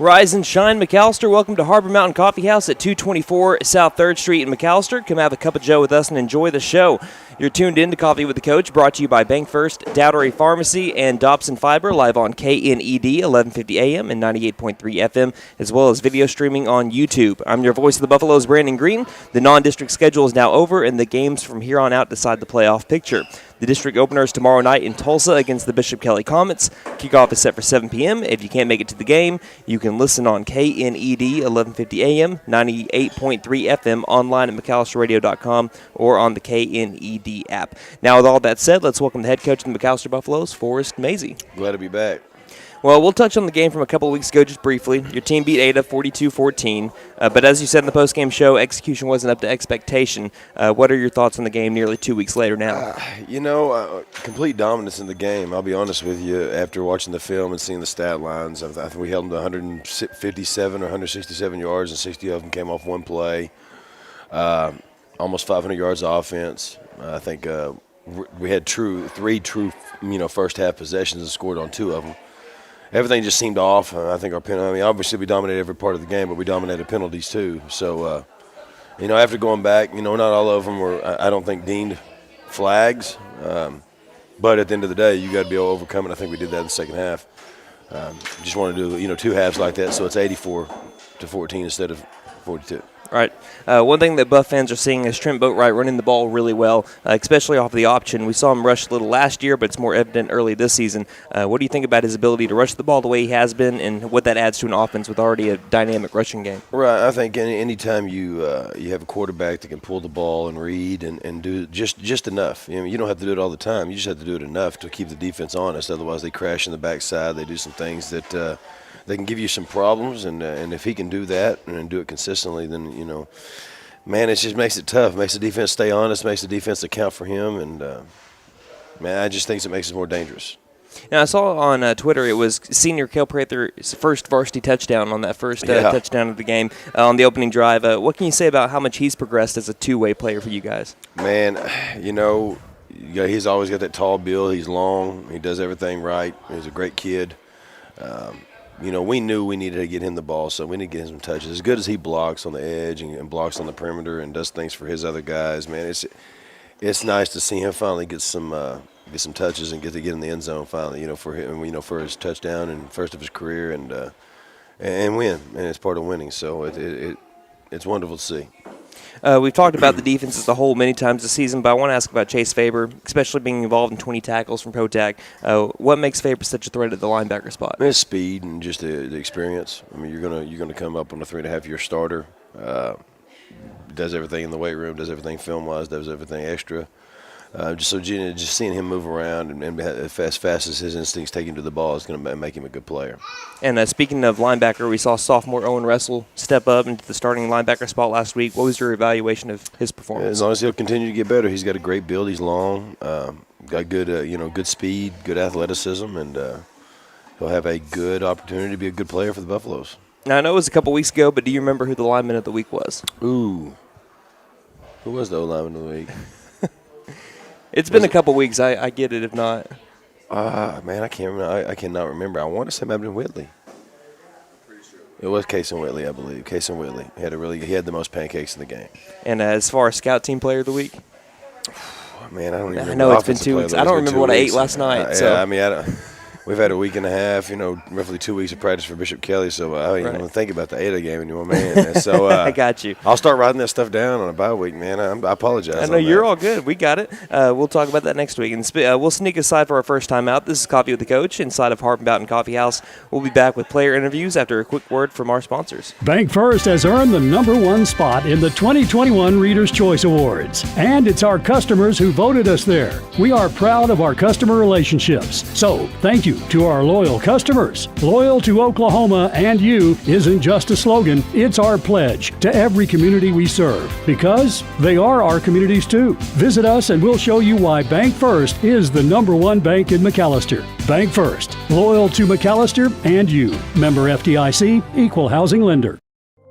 Rise and shine, McAllister. Welcome to Harbor Mountain Coffee House at 224 South 3rd Street in McAllister. Come have a cup of joe with us and enjoy the show. You're tuned in to Coffee with the Coach, brought to you by BancFirst, Dougherty Pharmacy, and Dobson Fiber, live on KNED, 1150 AM and 98.3 FM, as well as video streaming on YouTube. I'm your voice of the Buffaloes, Brandon Green. The non-district schedule is now over, and the games from here on out decide the playoff picture. The district opener is tomorrow night in Tulsa against the Bishop Kelley Comets. Kickoff is set for 7 p.m. If you can't make it to the game, you can listen on KNED, 1150 AM, 98.3 FM, online at McAllisterRadio.com, or on the KNED app. Now, with all that said, let's welcome the head coach of the McAllister Buffaloes, Forrest Mazey. Glad to be back. Well, we'll touch on the game from a couple of weeks ago just briefly. Your team beat Ada 42-14, but as you said in the postgame show, execution wasn't up to expectation. What are your thoughts on the game nearly 2 weeks later now? Complete dominance in the game. I'll be honest with you, after watching the film and seeing the stat lines, I think we held them to 157 or 167 yards, and 60 of them came off one play. Almost 500 yards of offense. I think we had three true first half possessions and scored on 2 of them. Everything just seemed off. I think our penalty. Obviously we dominated every part of the game, but we dominated penalties too. So, after going back, not all of them were, I don't think, deemed flags. But at the end of the day, you got to be able to overcome it. I think we did that in the second half. Just want to do, 2 halves like that, so it's 84-14 instead of 42. Right. One thing that Buff fans are seeing is Trent Boatwright running the ball really well, especially off the option. We saw him rush a little last year, but it's more evident early this season. What do you think about his ability to rush the ball the way he has been, and what that adds to an offense with already a dynamic rushing game? Right. I think anytime you have a quarterback that can pull the ball and read and do just enough. You don't have to do it all the time. You just have to do it enough to keep the defense honest. Otherwise, they crash in the backside. They do some things that they can give you some problems, and if he can do that and do it consistently, then, it just makes it tough. Makes the defense stay honest, makes the defense account for him, and, I just think it makes it more dangerous. Now, I saw on Twitter it was senior Cale Prather's first varsity touchdown on that first touchdown of the game on the opening drive. What can you say about how much he's progressed as a two-way player for you guys? Man, he's always got that tall build. He's long. He does everything right. He's a great kid. We knew we needed to get him the ball, so we need to get him some touches. As good as he blocks on the edge and blocks on the perimeter and does things for his other guys, man, it's nice to see him finally get some touches and get in the end zone finally, for him, for his touchdown and first of his career and win, and it's part of winning. So it's wonderful to see. We've talked about the defense as a whole many times this season, but I want to ask about Chase Faber, especially being involved in 20 tackles from Pro-Tac. What makes Faber such a threat at the linebacker spot? His speed and just the experience. I mean, you're gonna come up on a 3.5-year starter. Does everything in the weight room, does everything film-wise, does everything extra. Just seeing him move around and as fast as his instincts take him to the ball is going to make him a good player. And speaking of linebacker, we saw sophomore Owen Russell step up into the starting linebacker spot last week. What was your evaluation of his performance? As long as he'll continue to get better, he's got a great build. He's long, got good, good speed, good athleticism, and he'll have a good opportunity to be a good player for the Buffaloes. Now, I know it was a couple weeks ago, but do you remember who the lineman of the week was? Ooh, who was the lineman of the week? It's been a couple weeks. I get it if not. Man, I can't remember. I cannot remember. I want to say it might have been Whitley. It was Casey Whitley, I believe. Casey Whitley. He had the most pancakes in the game. And as far as scout team player of the week? Man, I don't even remember. I know it's been 2 weeks. I don't remember what I ate last night. We've had a week and a half, roughly 2 weeks of practice for Bishop Kelley, so I don't even want to think about the Ada game anymore, man. So I got you. I'll start writing that stuff down on a bye week, man. I apologize. I know you're all good. We got it. We'll talk about that next week. And we'll sneak aside for our first time out. This is Coffee with the Coach inside of Harbor Mountain Coffee House. We'll be back with player interviews after a quick word from our sponsors. BancFirst has earned the #1 spot in the 2021 Reader's Choice Awards, and it's our customers who voted us there. We are proud of our customer relationships. So, thank you to our loyal customers. Loyal to Oklahoma and you isn't just a slogan, it's our pledge to every community we serve, because they are our communities too. Visit us and we'll show you why BancFirst is the #1 bank in McAllister. BancFirst, loyal to McAllister and you. Member FDIC, equal housing lender.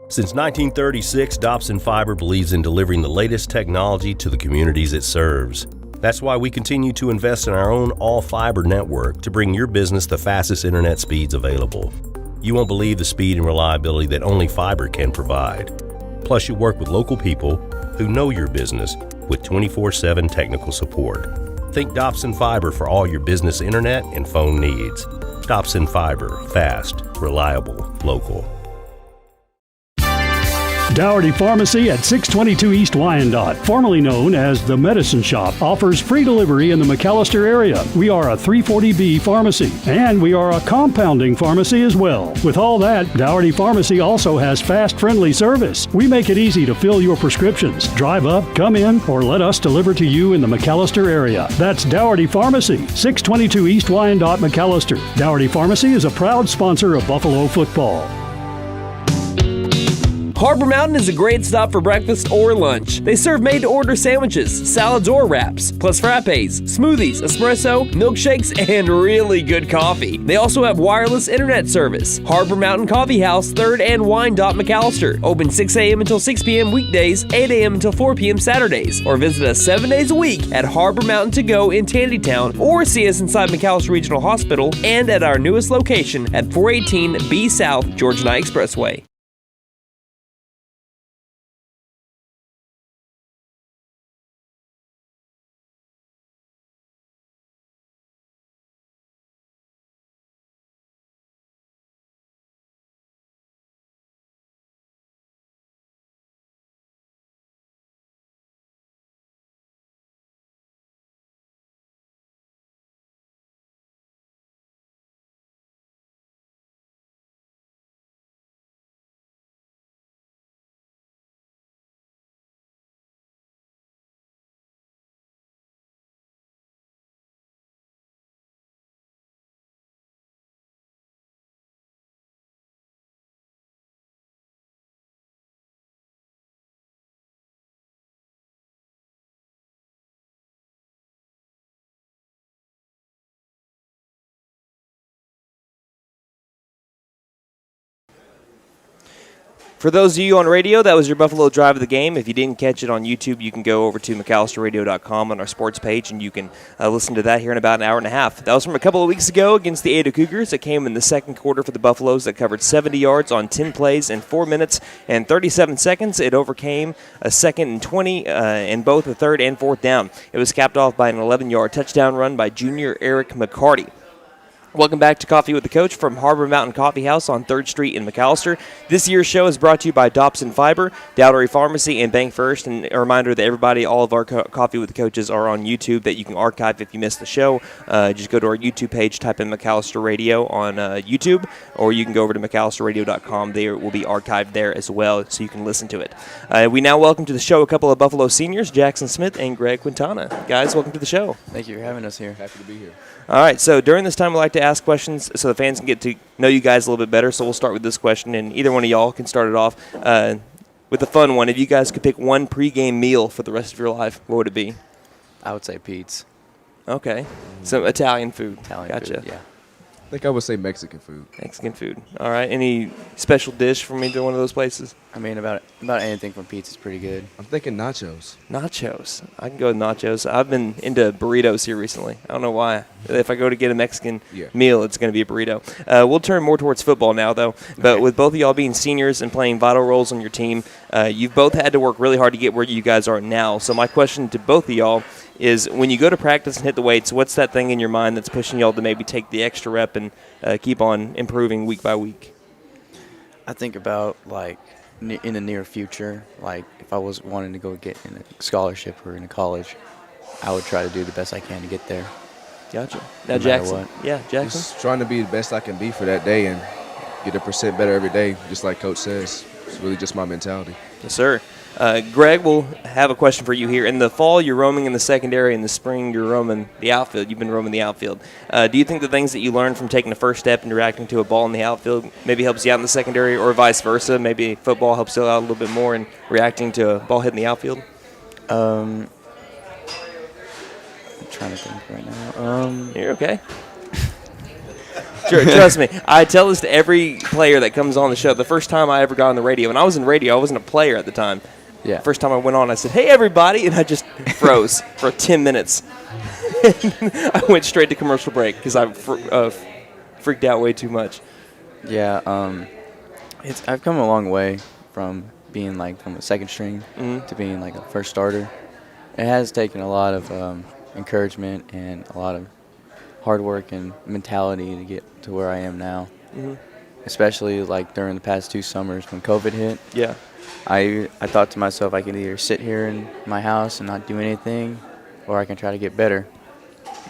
Since 1936, Dobson Fiber believes in delivering the latest technology to the communities it serves. That's why we continue to invest in our own all-fiber network to bring your business the fastest internet speeds available. You won't believe the speed and reliability that only fiber can provide. Plus, you work with local people who know your business with 24/7 technical support. Think Dobson Fiber for all your business internet and phone needs. Dobson Fiber, fast, reliable, local. Dougherty Pharmacy at 622 East Wyandotte, formerly known as the Medicine Shop, offers free delivery in the McAllister area. We are a 340B pharmacy, and we are a compounding pharmacy as well. With all that, Dougherty Pharmacy also has fast, friendly service. We make it easy to fill your prescriptions. Drive up, come in, or let us deliver to you in the McAllister area. That's Dougherty Pharmacy, 622 East Wyandotte, McAllister. Dougherty Pharmacy is a proud sponsor of Buffalo football. Harbor Mountain is a great stop for breakfast or lunch. They serve made-to-order sandwiches, salads or wraps, plus frappes, smoothies, espresso, milkshakes, and really good coffee. They also have wireless internet service. Harbor Mountain Coffee House, 3rd and Wyandotte, McAllister. Open 6 a.m. until 6 p.m. weekdays, 8 a.m. until 4 p.m. Saturdays. Or visit us 7 days a week at Harbor Mountain To Go in Tandytown, or see us inside McAllister Regional Hospital and at our newest location at 418 B South Georgia Knight Expressway. For those of you on radio, that was your Buffalo Drive of the game. If you didn't catch it on YouTube, you can go over to McAllisterRadio.com on our sports page, and you can listen to that here in about an hour and a half. That was from a couple of weeks ago against the Ada Cougars. It came in the second quarter for the Buffaloes that covered 70 yards on 10 plays in 4 minutes and 37 seconds. It overcame a 2nd and 20 in both the 3rd and 4th down. It was capped off by an 11-yard touchdown run by junior Eric McCarty. Welcome back to Coffee with the Coach from Harbor Mountain Coffee House on 3rd Street in McAllister. This year's show is brought to you by Dobson Fiber, Dougherty Pharmacy, and BancFirst. And a reminder that everybody, all of our Coffee with the Coaches are on YouTube that you can archive if you missed the show. Just go to our YouTube page, type in McAllister Radio on YouTube, or you can go over to McAllisterRadio.com. They will be archived there as well, so you can listen to it. We now welcome to the show a couple of Buffalo seniors, Jackson Smith and Greg Quintana. Guys, welcome to the show. Thank you for having us here. Happy to be here. All right, so during this time, we like to ask questions so the fans can get to know you guys a little bit better. So we'll start with this question, and either one of y'all can start it off with a fun one. If you guys could pick one pregame meal for the rest of your life, what would it be? I would say Pete's. Okay, some Italian food. Italian Gotcha. food, yeah. I think I would say Mexican food. Mexican food. All right, any special dish from either one of those places? I mean, about anything from Pete's is pretty good. I'm thinking nachos. Nachos. I can go with nachos. I've been into burritos here recently. I don't know why. If I go to get a Mexican meal, it's going to be a burrito. We'll turn more towards football now, though. But with both of y'all being seniors and playing vital roles on your team, you've both had to work really hard to get where you guys are now. So my question to both of y'all is, when you go to practice and hit the weights, what's that thing in your mind that's pushing y'all to maybe take the extra rep and keep on improving week by week? I think about, like, in the near future, like, if I was wanting to go get in a scholarship or in a college, I would try to do the best I can to get there. Gotcha. Now, No Jackson. matter what. Yeah, Jackson. Just trying to be the best I can be for that day and get 1% better every day, just like Coach says. It's really just my mentality. Yes, sir. Greg, we'll have a question for you here. In the fall, you're roaming in the secondary. In the spring, you're roaming the outfield. You've been roaming the outfield. Do you think the things that you learned from taking the first step and reacting to a ball in the outfield maybe helps you out in the secondary, or vice versa? Maybe football helps you out a little bit more in reacting to a ball hit in the outfield? I'm trying to think right now. You're okay. Sure, trust me. I tell this to every player that comes on the show. The first time I ever got on the radio, and I was in radio, I wasn't a player at the time. Yeah. First time I went on, I said, "Hey, everybody," and I just froze for 10 minutes. I went straight to commercial break because I freaked out way too much. Yeah, I've come a long way from being from a second string to being a first starter. It has taken a lot of encouragement and a lot of hard work and mentality to get to where I am now. Especially during the past 2 summers when COVID hit. Yeah. I thought to myself I could either sit here in my house and not do anything, or I can try to get better.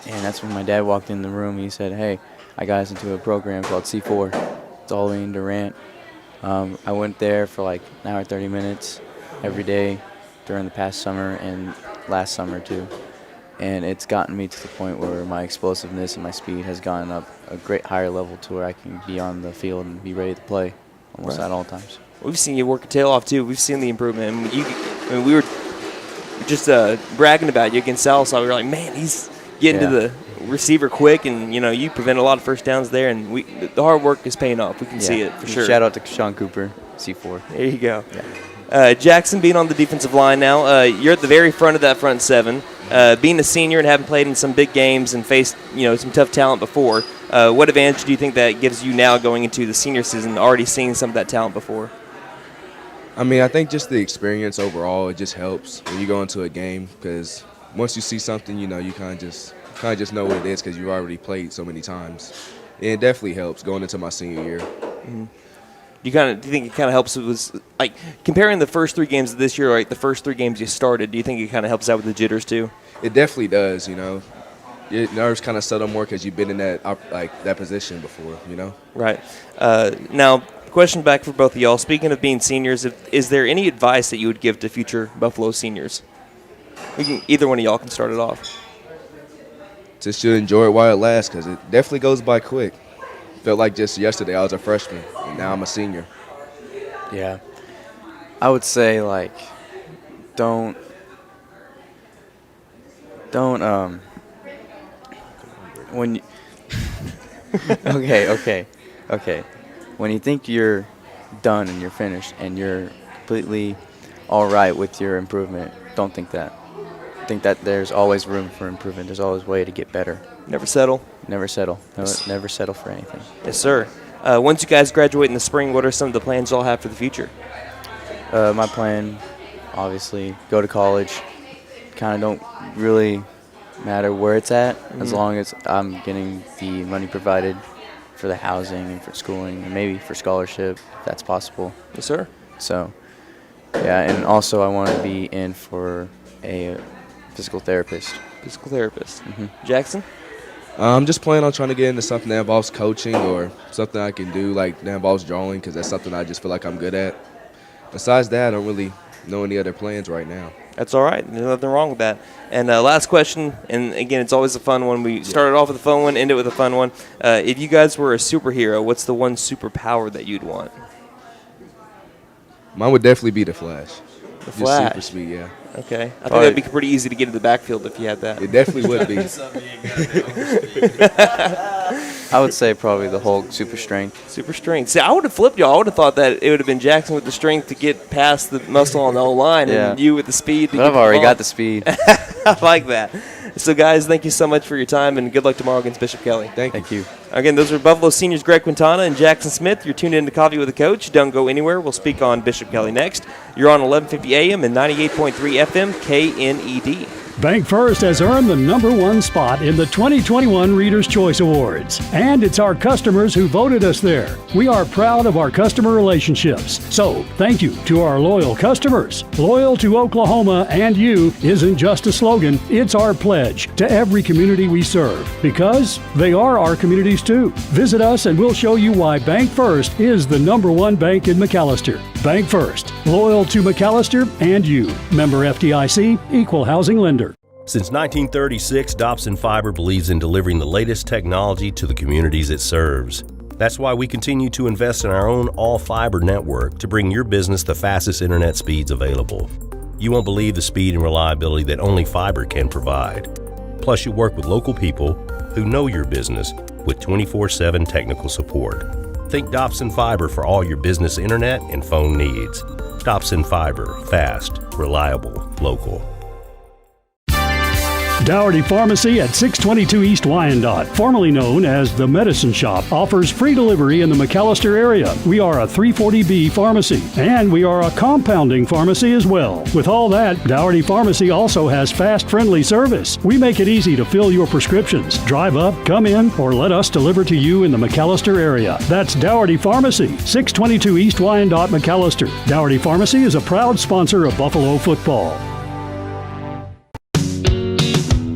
And that's when my dad walked in the room. He said, "Hey, I got us into a program called C4. It's all in Durant." I went there for an hour 30 minutes every day during the past summer and last summer too. And it's gotten me to the point where my explosiveness and my speed has gotten up a great higher level to where I can be on the field and be ready to play almost at all times. We've seen you work your tail off too. We've seen the improvement. And we were just bragging about you against Salsa. We were like, man, he's getting to the receiver quick, and you prevent a lot of first downs there. And the hard work is paying off. We can see it for sure. Shout out to Sean Cooper, C4. There you go. Yeah. Jackson, being on the defensive line now, you're at the very front of that front seven. Being a senior and having played in some big games and faced some tough talent before, what advantage do you think that gives you now going into the senior season, already seeing some of that talent before? I mean, I think just the experience overall, it just helps when you go into a game, because once you see something, you kind of just know what it is because you've already played so many times. And it definitely helps going into my senior year. Mm-hmm. Do you think it kind of helps with comparing the first 3 games of this year, the first 3 games you started? Do you think it kind of helps out with the jitters too? It definitely does. Your nerves kind of settle more because you've been in that position before. Right. Now, question back for both of y'all. Speaking of being seniors, is there any advice that you would give to future Buffalo seniors? Either one of y'all can start it off. Just to enjoy it while it lasts, because it definitely goes by quick. Felt like just yesterday I was a freshman, and now I'm a senior. Yeah. I would say, don't when you okay. When you think you're done and you're finished and you're completely all right with your improvement, don't think that. Think that there's always room for improvement. There's always a way to get better. Never settle. Never settle. Never settle for anything. Yes, sir. Once you guys graduate in the spring, what are some of the plans y'all have for the future? My plan, obviously, go to college. Kind of don't really matter where it's at, as long as I'm getting the money provided for the housing and for schooling and maybe for scholarship, if that's possible. Yes, sir. So, yeah, and also I want to be in for a physical therapist. Physical therapist. Jackson? I'm just planning on trying to get into something that involves coaching or something I can do that involves drawing, because that's something I just feel like I'm good at. Besides that, I don't really know any other plans right now. That's all right. There's nothing wrong with that. And last question, and again, it's always a fun one. We started off with a fun one, ended with a fun one. If you guys were a superhero, what's the one superpower that you'd want? Mine would definitely be the Flash. The Flash? Super speed, yeah. Okay. I think that'd be pretty easy to get into the backfield if you had that. It definitely would be. I would say probably the Hulk, super strength. Super strength. See, I would have flipped y'all. I would have thought that it would have been Jackson with the strength to get past the muscle on the O-line, and you with the speed. But I've already got the speed. I like that. So, guys, thank you so much for your time, and good luck tomorrow against Bishop Kelley. Thank you. Again, those are Buffalo seniors Greg Quintana and Jackson Smith. You're tuned in to Coffee with the Coach. Don't go anywhere. We'll speak on Bishop Kelley next. You're on 1150 AM and 98.3 FM KNED. BancFirst has earned the #1 spot in the 2021 Reader's Choice Awards, and it's our customers who voted us there. We are proud of our customer relationships, so thank you to our loyal customers. Loyal to Oklahoma and you isn't just a slogan, it's our pledge to every community we serve, because they are our communities too. Visit us and we'll show you why BancFirst is the #1 bank in McAllister. BancFirst, loyal to McAllister and you. Member FDIC, equal housing lender. Since 1936, Dobson Fiber believes in delivering the latest technology to the communities it serves. That's why we continue to invest in our own all-fiber network to bring your business the fastest internet speeds available. You won't believe the speed and reliability that only fiber can provide. Plus, you work with local people who know your business with 24/7 technical support. Think Dobson Fiber for all your business internet and phone needs. Dobson Fiber, fast, reliable, local. Dougherty Pharmacy at 622 East Wyandotte, formerly known as The Medicine Shop, offers free delivery in the McAllister area. We are a 340B pharmacy, and we are a compounding pharmacy as well. With all that, Dougherty Pharmacy also has fast, friendly service. We make it easy to fill your prescriptions. Drive up, come in, or let us deliver to you in the McAllister area. That's Dougherty Pharmacy, 622 East Wyandotte, McAllister. Dougherty Pharmacy is a proud sponsor of Buffalo football.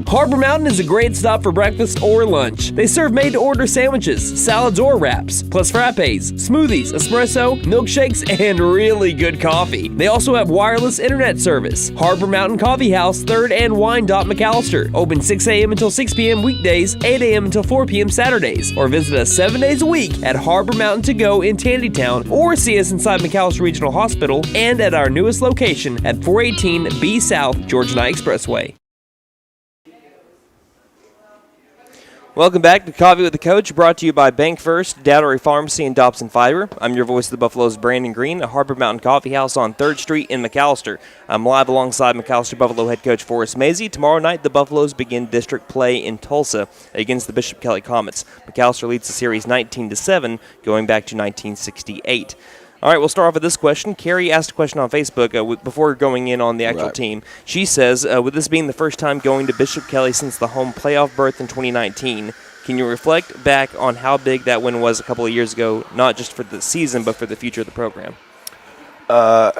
Harbor Mountain is a great stop for breakfast or lunch. They serve made-to-order sandwiches, salads or wraps, plus frappes, smoothies, espresso, milkshakes, and really good coffee. They also have wireless internet service. Harbor Mountain Coffee House, 3rd and Wyandotte, McAllister. Open 6 a.m. until 6 p.m. weekdays, 8 a.m. until 4 p.m. Saturdays. Or visit us 7 days a week at Harbor Mountain To Go in Tandytown, or see us inside McAllister Regional Hospital and at our newest location at 418 B South Georgia Knight Expressway. Welcome back to Coffee with the Coach, brought to you by BancFirst, Dougherty Pharmacy, and Dobson Fiber. I'm your voice of the Buffaloes, Brandon Green, at Harbor Mountain Coffee House on 3rd Street in McAllister. I'm live alongside McAllister Buffalo head coach Forrest Mazey. Tomorrow night, the Buffaloes begin district play in Tulsa against the Bishop Kelley Comets. McAllister leads the series 19-7, going back to 1968. All right, we'll start off with this question. Carrie asked a question on Facebook before going in on the actual team. She says, with this being the first time going to Bishop Kelley since the home playoff berth in 2019, can you reflect back on how big that win was a couple of years ago, not just for the season, but for the future of the program? I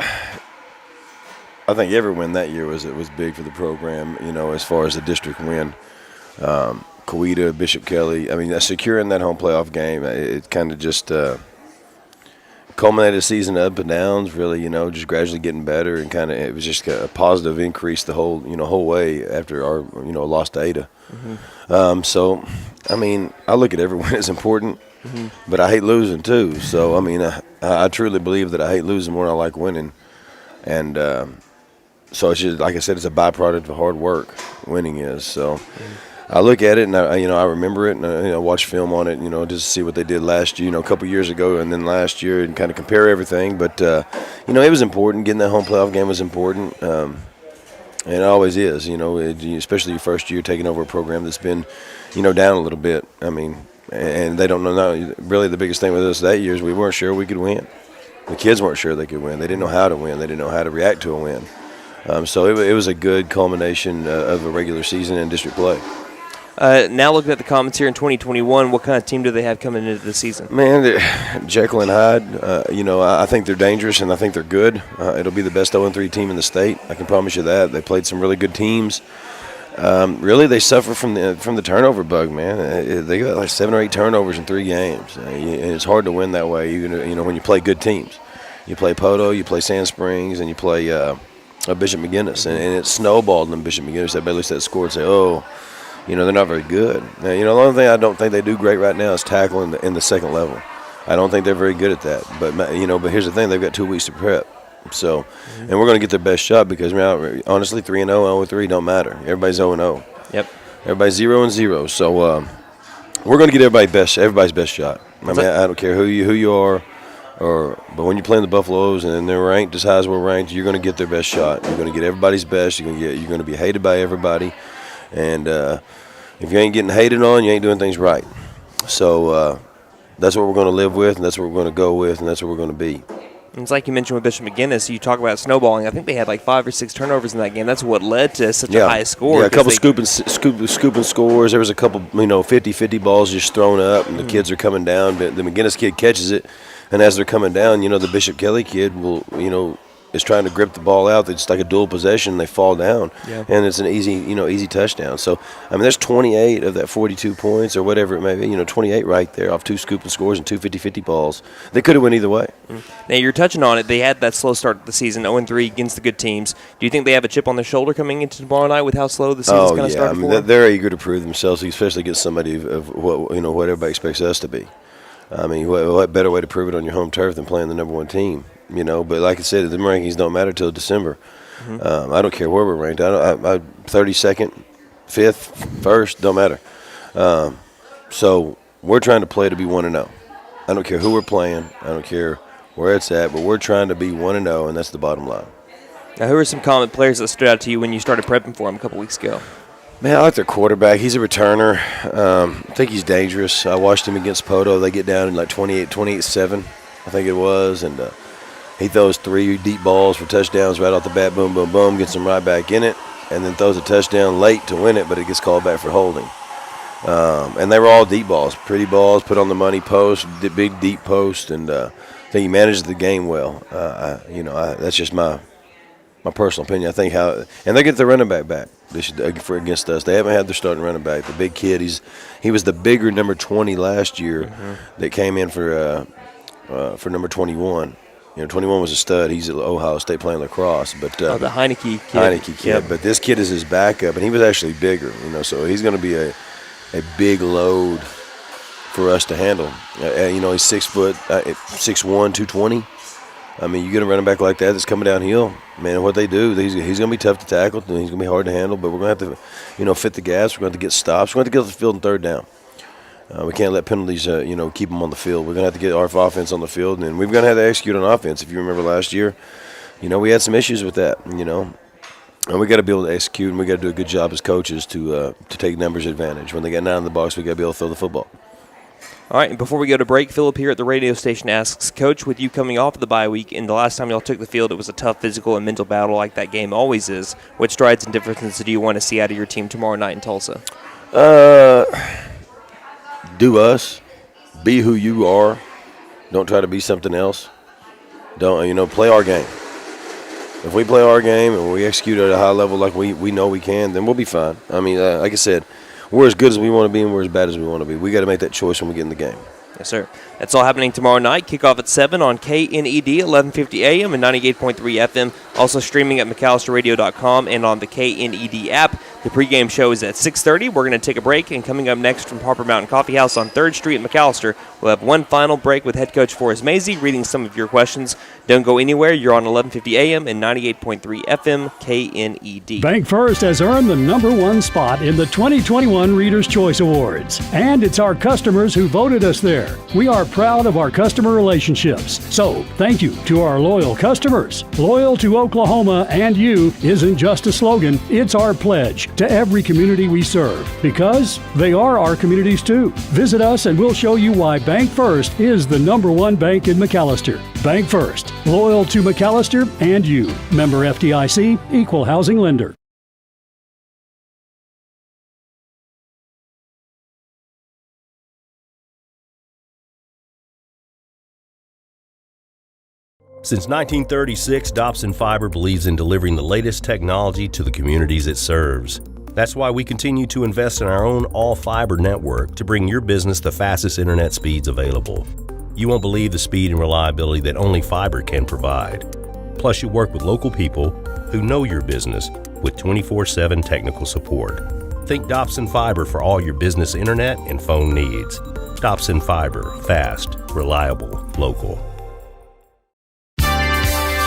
think every win that year was big for the program, as far as the district win. Coweta, Bishop Kelley, securing that home playoff game, it kind of just culminated a season of up and downs, really, just gradually getting better, and it was just a positive increase the whole way after our, loss to Ada. Mm-hmm. I look at every win as important, mm-hmm. but I hate losing too. So, I truly believe that I hate losing more than I like winning. And so it's just, like I said, it's a byproduct of hard work, winning is. So I look at it and I remember it, and I watch film on it, just to see what they did last year, a couple years ago, and then last year, and kind of compare everything. But it was important. Getting that home playoff game was important, and it always is. Especially your first year taking over a program that's been, down a little bit. And they don't know. Really, the biggest thing with us that year is we weren't sure we could win. The kids weren't sure they could win. They didn't know how to win. They didn't know how to react to a win. So it was a good culmination of a regular season and district play. Now looking at the Comets here in 2021, what kind of team do they have coming into the season? Man, Jekyll and Hyde, I think they're dangerous and I think they're good. It'll be the best 0-3 team in the state. I can promise you that. They played some really good teams. Really, they suffer from the turnover bug, man. They got like 7 or 8 turnovers in 3 games. And it's hard to win that way, even when you play good teams. You play Poto, you play Sand Springs, and you play Bishop McGinnis. And it snowballed in Bishop McGinnis. They barely set score and say, they're not very good. Now, the only thing I don't think they do great right now is tackle in the second level. I don't think they're very good at that. But here's the thing: they've got 2 weeks to prep. So, and we're going to get their best shot because honestly, 3-0, 0-3 don't matter. Everybody's 0-0. Yep. Everybody's 0-0. So we're going to get everybody's best shot. I don't care who you are, but when you're playing the Buffaloes and they're ranked as high as we're ranked, you're going to get their best shot. You're going to get everybody's best. You're going to be hated by everybody. And if you ain't getting hated on, you ain't doing things right. So that's what we're going to live with, and that's what we're going to go with, and that's what we're going to be. It's like you mentioned with Bishop McGinnis, you talk about snowballing. I think they had like 5 or 6 turnovers in that game. That's what led to such a high score. Yeah, a couple scooping scores. There was a couple, 50-50 balls just thrown up, and the kids are coming down. But the McGinnis kid catches it, and as they're coming down, the Bishop Kelley kid will, is trying to grip the ball out. It's like a dual possession. They fall down, and it's an easy touchdown. So, there's 28 of that 42 points or whatever it may be. 28 right there off 2 scooping scores and 2 50-50 balls. They could have went either way. Now, you're touching on it. They had that slow start to the season, 0-3 against the good teams. Do you think they have a chip on their sholdder coming into tomorrow night with how slow the season's going to start for them? They're eager to prove themselves, especially against somebody of what everybody expects us to be. What better way to prove it on your home turf than playing the number 1 team? But like I said, the rankings don't matter till December. Mm-hmm. I don't care where we're ranked. I 32nd, 5th, 1st, don't matter. So we're trying to play to be 1-0. I don't care who we're playing. I don't care where it's at, but we're trying to be 1-0, and that's the bottom line. Now, who are some common players that stood out to you when you started prepping for them a couple weeks ago? Man, I like their quarterback. He's a returner. I think he's dangerous. I watched him against Poto. They get down in like 28-7, I think it was, and he throws 3 deep balls for touchdowns right off the bat. Boom, boom, boom. Gets them right back in it, and then throws a touchdown late to win it, but it gets called back for holding. And they were all deep balls, pretty balls, put on the money post, the big deep post, and I think he managed the game well. That's just my personal opinion. I think and they get the running back for against us. They haven't had their starting running back. The big kid, he was the bigger number 20 last year that came in for number 21. 21 was a stud. He's at Ohio State playing lacrosse. But the Heineke kid. Heineke kid. Yep. But this kid is his backup, and he was actually bigger. So he's going to be a big load for us to handle. He's 6 foot, 6'1", 220. I mean, you get a running back like that that's coming downhill, man, what they do, he's going to be tough to tackle, and he's going to be hard to handle, but we're going to have to, fit the gas. We're going to have to get stops. We're going to have to get off the field in third down. We can't let penalties, keep them on the field. We're going to have to get our offense on the field, and we're going to have to execute on offense. If you remember last year, we had some issues with that, and we got to be able to execute, and we got to do a good job as coaches to take numbers advantage. When they get 9 in the box, we got to be able to throw the football. All right, and before we go to break, Philip here at the radio station asks, Coach, with you coming off of the bye week, and the last time y'all took the field, it was a tough physical and mental battle like that game always is. What strides and differences do you want to see out of your team tomorrow night in Tulsa? Do us. Be who you are. Don't try to be something else. Don't, play our game. If we play our game and we execute at a high level like we know we can, then we'll be fine. I mean, like I said, we're as good as we want to be and we're as bad as we want to be. We got to make that choice when we get in the game. Yes, sir. That's all happening tomorrow night. Kickoff at 7 on KNED, 1150 AM and 98.3 FM. Also streaming at McAllisterRadio.com and on the KNED app. The pregame show is at 6:30. We're going to take a break, and coming up next from Harper Mountain Coffee House on 3rd Street in McAllister, we'll have one final break with head coach Forrest Mazey reading some of your questions. Don't go anywhere. You're on 1150 AM and 98.3 FM KNED. BancFirst has earned the #1 spot in the 2021 Reader's Choice Awards, and it's our customers who voted us there. We are proud of our customer relationships. So, thank you to our loyal customers. Loyal to Oklahoma and you isn't just a slogan, it's our pledge to every community we serve, because they are our communities too. Visit us and we'll show you why BancFirst is the #1 bank in McAllister. BancFirst, loyal to McAllister and you. Member FDIC, equal housing lender. Since 1936, Dobson Fiber believes in delivering the latest technology to the communities it serves. That's why we continue to invest in our own all-fiber network to bring your business the fastest internet speeds available. You won't believe the speed and reliability that only fiber can provide. Plus, you work with local people who know your business with 24/7 technical support. Think Dobson Fiber for all your business internet and phone needs. Dobson Fiber, fast, reliable, local.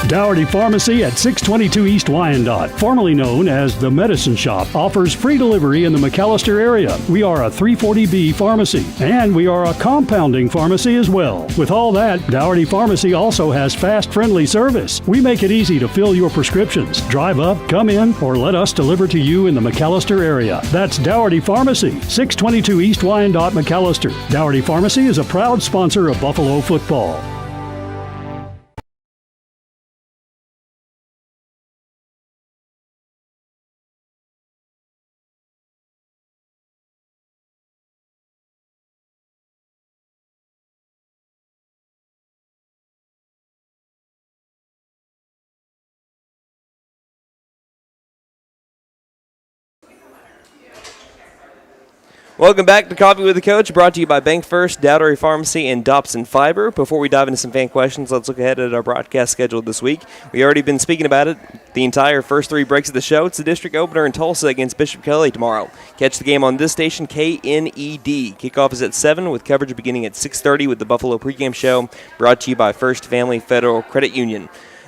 Dougherty Pharmacy at 622 East Wyandotte, formerly known as the Medicine Shop, offers free delivery in the McAllister area. We are a 340B pharmacy, and we are a compounding pharmacy as well. With all that, Dougherty Pharmacy also has fast, friendly service. We make it easy to fill your prescriptions. Drive up, come in, or let us deliver to you in the McAllister area. That's Dougherty Pharmacy, 622 East Wyandotte, McAllister. Dougherty Pharmacy is a proud sponsor of Buffalo football. Welcome back to Coffee with the Coach, brought to you by BancFirst, Dougherty Pharmacy, and Dobson Fiber. Before we dive into some fan questions, let's look ahead at our broadcast schedule this week. We've already been speaking about it the entire first 3 breaks of the show. It's the district opener in Tulsa against Bishop Kelley tomorrow. Catch the game on this station, KNED. Kickoff is at 7 with coverage beginning at 6:30 with the Buffalo pregame show, brought to you by First Family Federal Credit Union.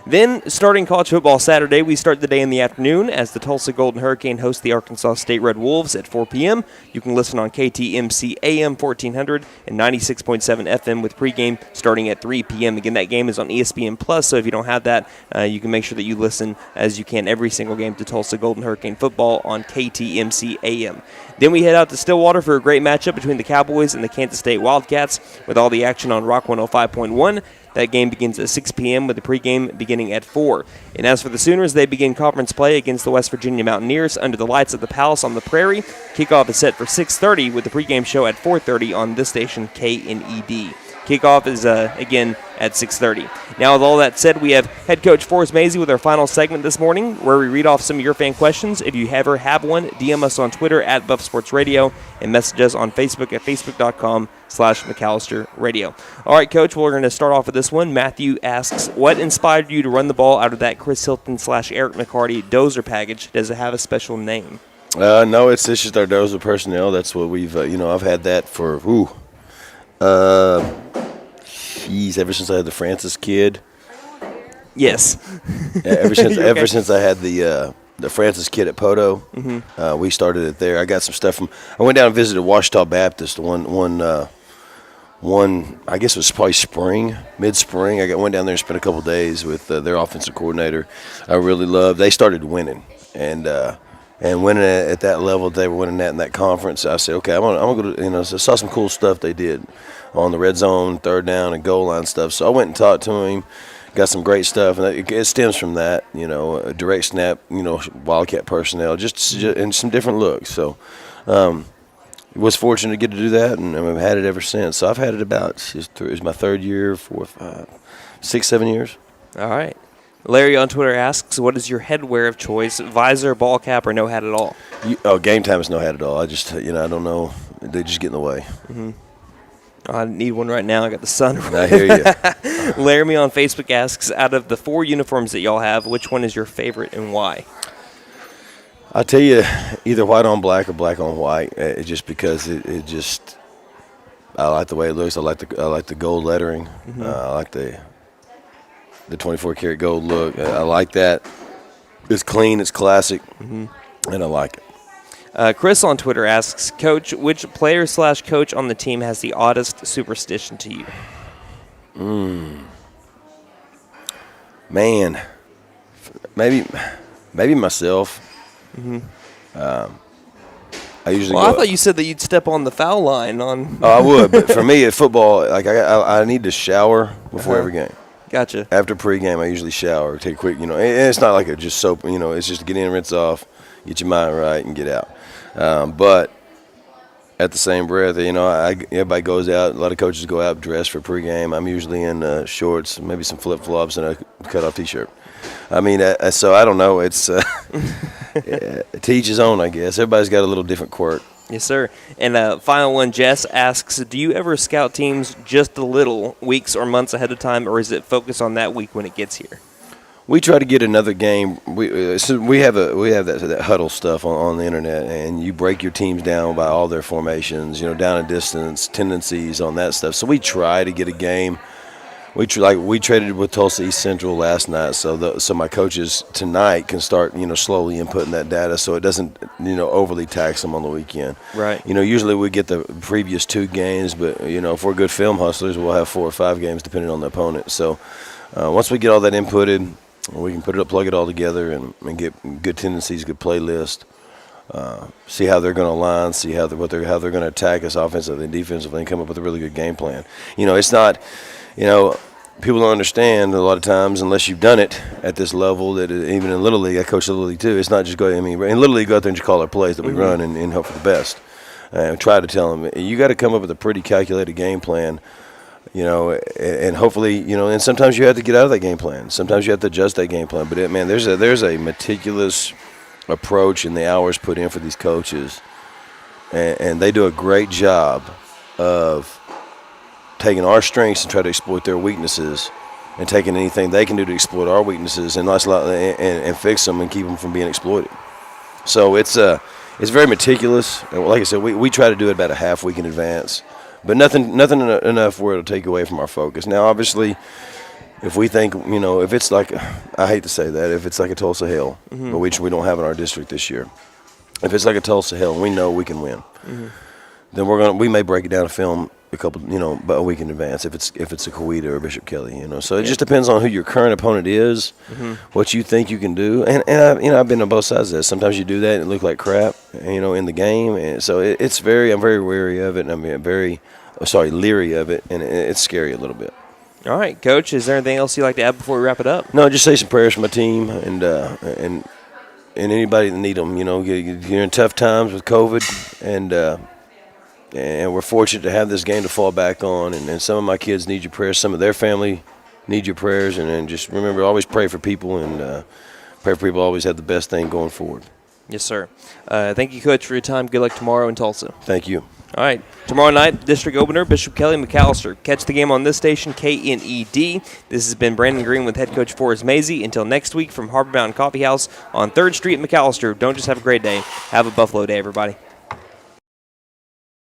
Then, starting college football Saturday, we start the day in the afternoon as the Tulsa Golden Hurricane hosts the Arkansas State Red Wolves at 4 p.m. You can listen on KTMC AM 1400 and 96.7 FM with pregame starting at 3 p.m. Again, that game is on ESPN+, so if you don't have that, you can make sure that you listen as you can every single game to Tulsa Golden Hurricane football on KTMC AM. Then we head out to Stillwater for a great matchup between the Cowboys and the Kansas State Wildcats with all the action on Rock 105.1. That game begins at 6 p.m. with the pregame beginning at 4. And as for the Sooners, they begin conference play against the West Virginia Mountaineers under the lights of the Palace on the Prairie. Kickoff is set for 6:30 with the pregame show at 4:30 on this station, KNED. Kickoff is, again, at 6:30. Now, with all that said, we have head coach Forrest Mazey with our final segment this morning where we read off some of your fan questions. If you ever have one, DM us on Twitter at Buff Sports Radio and message us on Facebook at facebook.com/McAllister Radio. All right, Coach, we're going to start off with this one. Matthew asks, what inspired you to run the ball out of that Chris Hilton/Eric McCarty dozer package? Does it have a special name? No, it's just our dozer personnel. That's what we've, I've had that for, ever since I had the Francis kid. Yes. Ever since I had the Francis kid at Poto, we started it there. I got some stuff from. I went down and visited Ouachita Baptist one. I guess it was probably mid-spring. I went down there and spent a couple days with their offensive coordinator. I really loved. They started winning and winning at that level they were winning at in that conference. I said, okay, I'm gonna go to, so I saw some cool stuff they did on the red zone, third down, and goal line stuff. So I went and talked to him, got some great stuff, and it stems from that, a direct snap, Wildcat personnel, just and some different looks. So was fortunate to get to do that, and I've had it ever since. So I've had it about, it's my third year, 6, 7 years. All right. Larry on Twitter asks, what is your headwear of choice, visor, ball cap, or no hat at all? Game time is no hat at all. I just, I don't know. They just get in the way. Mm-hmm. I need one right now. I got the sun. I hear you. Laramie on Facebook asks, out of the 4 uniforms that y'all have, which one is your favorite and why? I'll tell you, either white on black or black on white. Just because I like the way it looks. I like the gold lettering. Mm-hmm. I like the 24-karat gold look. I like that. It's clean. It's classic, and I like it. Chris on Twitter asks, Coach, which player/coach on the team has the oddest superstition to you? Man, maybe myself. Mm-hmm. I usually. I thought you said that you'd step on the foul line on. Oh, I would, but for me at football, like I need to shower before every game. Gotcha. After pregame, I usually shower, take a quick, and it's not like a just soap, it's just to get in, rinse off, get your mind right, and get out. But at the same breath, everybody goes out. A lot of coaches go out dressed for pregame. I'm usually in shorts, maybe some flip-flops, and a cut-off T-shirt. So I don't know. It's to each his own, I guess. Everybody's got a little different quirk. Yes, sir. And final one, Jess asks, do you ever scout teams just a little, weeks or months ahead of time, or is it focused on that week when it gets here? We try to get another game. We have that huddle stuff on the internet, and you break your teams down by all their formations, down and distance, tendencies on that stuff. So we try to get a game. We traded with Tulsa East Central last night, so my coaches tonight can start slowly inputting that data, so it doesn't overly tax them on the weekend. Right. Usually we get the previous 2 games, but if we're good film hustlers, we'll have 4 or 5 games depending on the opponent. So once we get all that inputted, we can plug it all together and get good tendencies, good play list. See how they're going to align, see how they're going to attack us offensively and defensively, and come up with a really good game plan. It's not. People don't understand a lot of times unless you've done it at this level that even in Little League, I coach Little League too. It's not just in Little League, go out there and just call our plays that we run and hope for the best. Try to tell them, you got to come up with a pretty calculated game plan, and hopefully, and sometimes you have to get out of that game plan. Sometimes you have to adjust that game plan. But, there's a meticulous approach in the hours put in for these coaches, and they do a great job of taking our strengths and try to exploit their weaknesses, and taking anything they can do to exploit our weaknesses and fix them and keep them from being exploited. So it's very meticulous. And like I said, we try to do it about a half week in advance, but nothing enough where it'll take away from our focus. Now, obviously, if we think, if it's like, I hate to say that, if it's like a Tulsa Hill, Mm-hmm. but which we don't have in our district this year. If it's like a Tulsa Hill and we know we can win, then we may break it down to film about a week in advance if it's a Coweta or Bishop Kelley, So it just depends on who your current opponent is, what you think you can do, and I've been on both sides of that. Sometimes you do that and it look like crap, in the game, and so I'm very wary of it, and I'm leery of it, and it's scary a little bit. All right, Coach, is there anything else you'd like to add before we wrap it up? No, just say some prayers for my team and anybody that need them. You're in tough times with COVID, and we're fortunate to have this game to fall back on. And some of my kids need your prayers. Some of their family need your prayers. And just remember, always pray for people, and pray for people always have the best thing going forward. Yes, sir. Thank you, Coach, for your time. Good luck tomorrow in Tulsa. Thank you. All right, tomorrow night, district opener, Bishop Kelley, McAllister. Catch the game on this station, KNED. This has been Brandon Green with head coach Forrest Mazey. Until next week from Harbor Mountain Coffee House on 3rd Street in McAllister. Don't just have a great day. Have a Buffalo day, everybody.